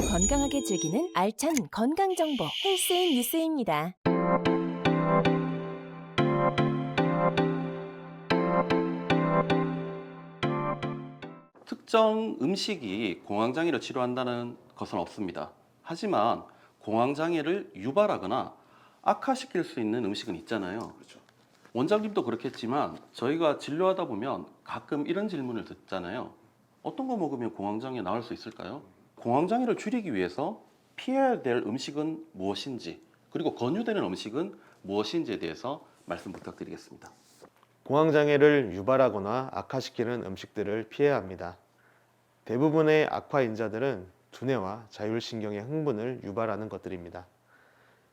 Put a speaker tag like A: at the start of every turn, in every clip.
A: 더 건강하게 즐기는 알찬 건강정보 헬스인 뉴스입니다.
B: 특정 음식이 공황장애를 치료한다는 것은 없습니다. 하지만 공황장애를 유발하거나 악화시킬 수 있는 음식은 있잖아요.
C: 그렇죠.
B: 원장님도 그렇겠지만 저희가 진료하다 보면 가끔 이런 질문을 듣잖아요. 어떤 거 먹으면 공황장애 나을 수 있을까요? 공황장애를 줄이기 위해서 피해야 될 음식은 무엇인지, 그리고 권유되는 음식은 무엇인지에 대해서 말씀 부탁드리겠습니다.
C: 공황장애를 유발하거나 악화시키는 음식들을 피해야 합니다. 대부분의 악화인자들은 두뇌와 자율신경의 흥분을 유발하는 것들입니다.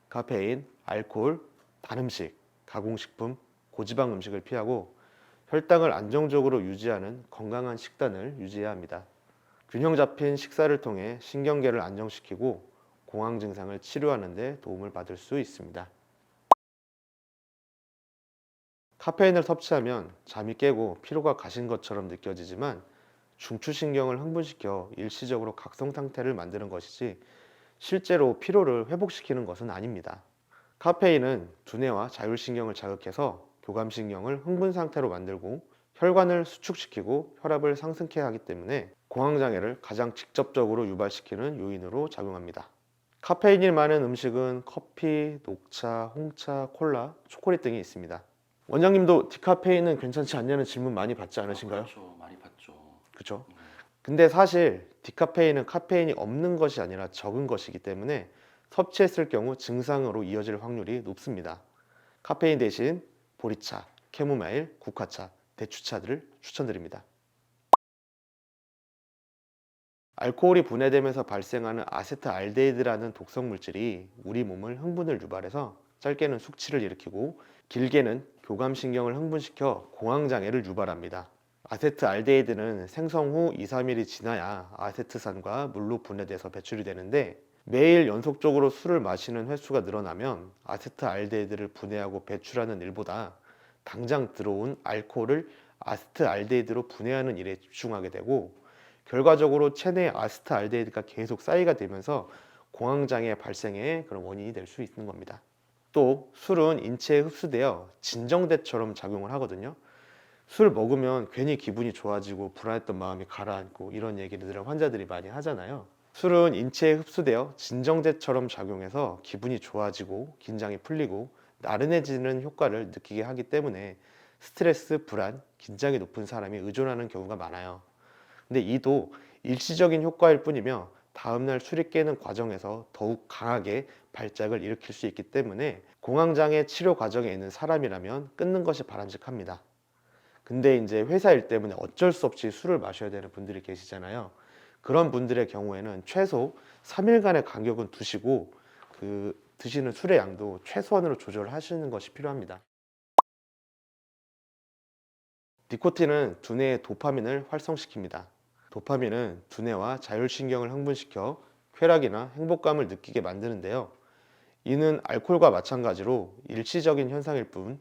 C: 카페인, 알코올, 단 음식, 가공식품, 고지방 음식을 피하고 혈당을 안정적으로 유지하는 건강한 식단을 유지해야 합니다. 균형 잡힌 식사를 통해 신경계를 안정시키고 공황 증상을 치료하는 데 도움을 받을 수 있습니다. 카페인을 섭취하면 잠이 깨고 피로가 가신 것처럼 느껴지지만 중추신경을 흥분시켜 일시적으로 각성 상태를 만드는 것이지 실제로 피로를 회복시키는 것은 아닙니다. 카페인은 두뇌와 자율신경을 자극해서 교감신경을 흥분 상태로 만들고 혈관을 수축시키고 혈압을 상승케 하기 때문에 공황장애를 가장 직접적으로 유발시키는 요인으로 작용합니다. 카페인이 많은 음식은 커피, 녹차, 홍차, 콜라, 초콜릿 등이 있습니다. 원장님도 디카페인은 괜찮지 않냐는 질문 많이 받지 않으신가요?
B: 그렇죠. 많이 봤죠.
C: 그렇죠. 근데 사실 디카페인은 카페인이 없는 것이 아니라 적은 것이기 때문에 섭취했을 경우 증상으로 이어질 확률이 높습니다. 카페인 대신 보리차, 캐모마일, 국화차, 대추차들을 추천드립니다. 알코올이 분해되면서 발생하는 아세트알데히드라는 독성 물질이 우리 몸을 흥분을 유발해서 짧게는 숙취를 일으키고 길게는 교감신경을 흥분시켜 공황장애를 유발합니다. 아세트알데히드는 생성 후 2, 3일이 지나야 아세트산과 물로 분해돼서 배출이 되는데 매일 연속적으로 술을 마시는 횟수가 늘어나면 아세트알데히드를 분해하고 배출하는 일보다 당장 들어온 알코올을 아세트알데히드로 분해하는 일에 집중하게 되고 결과적으로 체내에 아세트알데히드가 계속 쌓이게 되면서 공황장애 발생의 그런 원인이 될 수 있는 겁니다. 또 술은 인체에 흡수되어 진정제처럼 작용을 하거든요. 술 먹으면 괜히 기분이 좋아지고 불안했던 마음이 가라앉고 이런 얘기들을 환자들이 많이 하잖아요. 술은 인체에 흡수되어 진정제처럼 작용해서 기분이 좋아지고 긴장이 풀리고 나른해지는 효과를 느끼게 하기 때문에 스트레스, 불안, 긴장이 높은 사람이 의존하는 경우가 많아요. 근데 이도 일시적인 효과일 뿐이며 다음날 술이 깨는 과정에서 더욱 강하게 발작을 일으킬 수 있기 때문에 공황장애 치료 과정에 있는 사람이라면 끊는 것이 바람직합니다. 근데 이제 회사 일 때문에 어쩔 수 없이 술을 마셔야 되는 분들이 계시잖아요. 그런 분들의 경우에는 최소 3일간의 간격은 두시고 그 드시는 술의 양도 최소한으로 조절하시는 것이 필요합니다. 니코틴은 두뇌의 도파민을 활성시킵니다. 도파민은 두뇌와 자율신경을 흥분시켜 쾌락이나 행복감을 느끼게 만드는데요. 이는 알코올과 마찬가지로 일시적인 현상일 뿐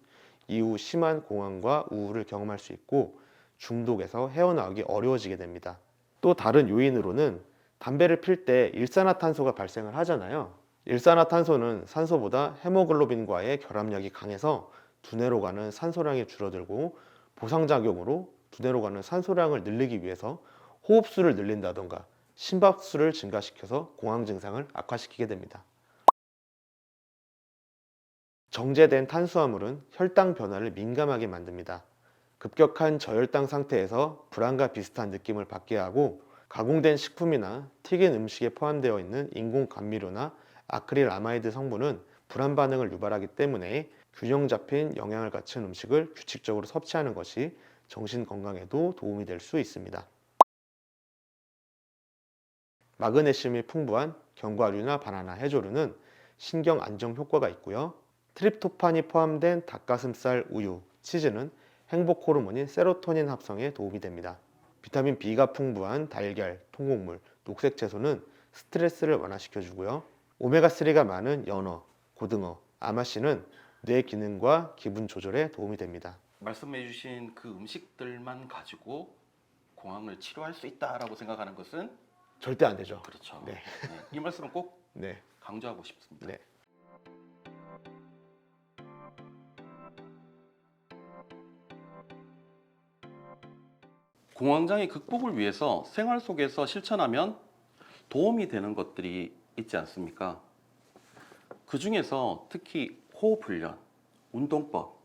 C: 이후 심한 공황과 우울을 경험할 수 있고 중독에서 헤어나오기 어려워지게 됩니다. 또 다른 요인으로는 담배를 필 때 일산화탄소가 발생을 하잖아요. 일산화탄소는 산소보다 헤모글로빈과의 결합력이 강해서 두뇌로 가는 산소량이 줄어들고 보상작용으로 두뇌로 가는 산소량을 늘리기 위해서 호흡수를 늘린다던가 심박수를 증가시켜서 공황 증상을 악화시키게 됩니다. 정제된 탄수화물은 혈당 변화를 민감하게 만듭니다. 급격한 저혈당 상태에서 불안과 비슷한 느낌을 받게 하고 가공된 식품이나 튀긴 음식에 포함되어 있는 인공 감미료나 아크릴아마이드 성분은 불안 반응을 유발하기 때문에 균형 잡힌 영양을 갖춘 음식을 규칙적으로 섭취하는 것이 정신 건강에도 도움이 될 수 있습니다. 마그네슘이 풍부한 견과류나 바나나, 해조류는 신경 안정 효과가 있고요. 트립토판이 포함된 닭가슴살, 우유, 치즈는 행복 호르몬인 세로토닌 합성에 도움이 됩니다. 비타민 B가 풍부한 달걀, 통곡물, 녹색 채소는 스트레스를 완화시켜 주고요. 오메가3가 많은 연어, 고등어, 아마씨는 뇌 기능과 기분 조절에 도움이 됩니다.
B: 말씀해주신 그 음식들만 가지고 공황을 치료할 수 있다라고 생각하는 것은
C: 절대 안 되죠.
B: 그렇죠.
C: 네.
B: 네, 이 말씀은 꼭
C: 네.
B: 강조하고 싶습니다.
C: 네.
B: 공황장애 극복을 위해서 생활 속에서 실천하면 도움이 되는 것들이 있지 않습니까? 그 중에서 특히 호흡 훈련, 운동법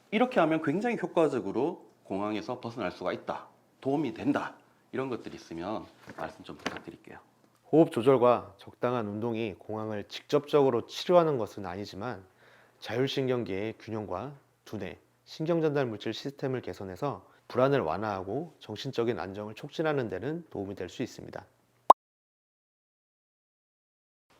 B: 이렇게 하면 굉장히 효과적으로 공황에서 벗어날 수가 있다. 도움이 된다. 이런 것들이 있으면 말씀 좀 부탁드릴게요.
C: 호흡 조절과 적당한 운동이 공황을 직접적으로 치료하는 것은 아니지만 자율신경계의 균형과 두뇌, 신경전달 물질 시스템을 개선해서 불안을 완화하고 정신적인 안정을 촉진하는 데는 도움이 될 수 있습니다.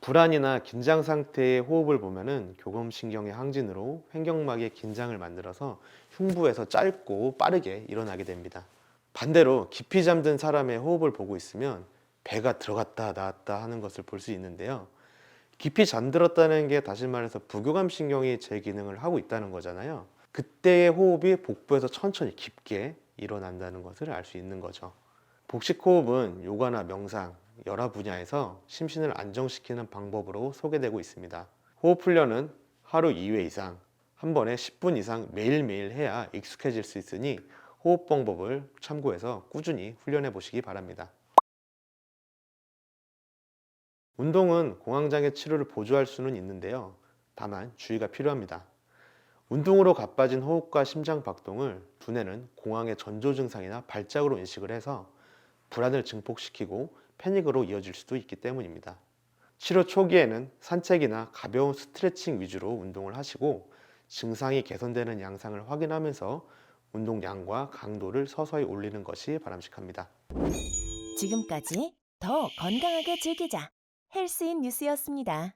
C: 불안이나 긴장 상태의 호흡을 보면은 교감신경의 항진으로 횡격막의 긴장을 만들어서 흉부에서 짧고 빠르게 일어나게 됩니다. 반대로 깊이 잠든 사람의 호흡을 보고 있으면 배가 들어갔다 나왔다 하는 것을 볼 수 있는데요. 깊이 잠들었다는 게 다시 말해서 부교감신경이 제 기능을 하고 있다는 거잖아요. 그때의 호흡이 복부에서 천천히 깊게 일어난다는 것을 알 수 있는 거죠. 복식호흡은 요가나 명상, 여러 분야에서 심신을 안정시키는 방법으로 소개되고 있습니다. 호흡 훈련은 하루 2회 이상, 한 번에 10분 이상 매일매일 해야 익숙해질 수 있으니 호흡 방법을 참고해서 꾸준히 훈련해 보시기 바랍니다. 운동은 공황장애 치료를 보조할 수는 있는데요. 다만 주의가 필요합니다. 운동으로 가빠진 호흡과 심장 박동을 두뇌는 공황의 전조 증상이나 발작으로 인식을 해서 불안을 증폭시키고 패닉으로 이어질 수도 있기 때문입니다. 치료 초기에는 산책이나 가벼운 스트레칭 위주로 운동을 하시고 증상이 개선되는 양상을 확인하면서 운동량과 강도를 서서히 올리는 것이 바람직합니다.
A: 지금까지 더 건강하게 즐기자 헬스인 뉴스였습니다.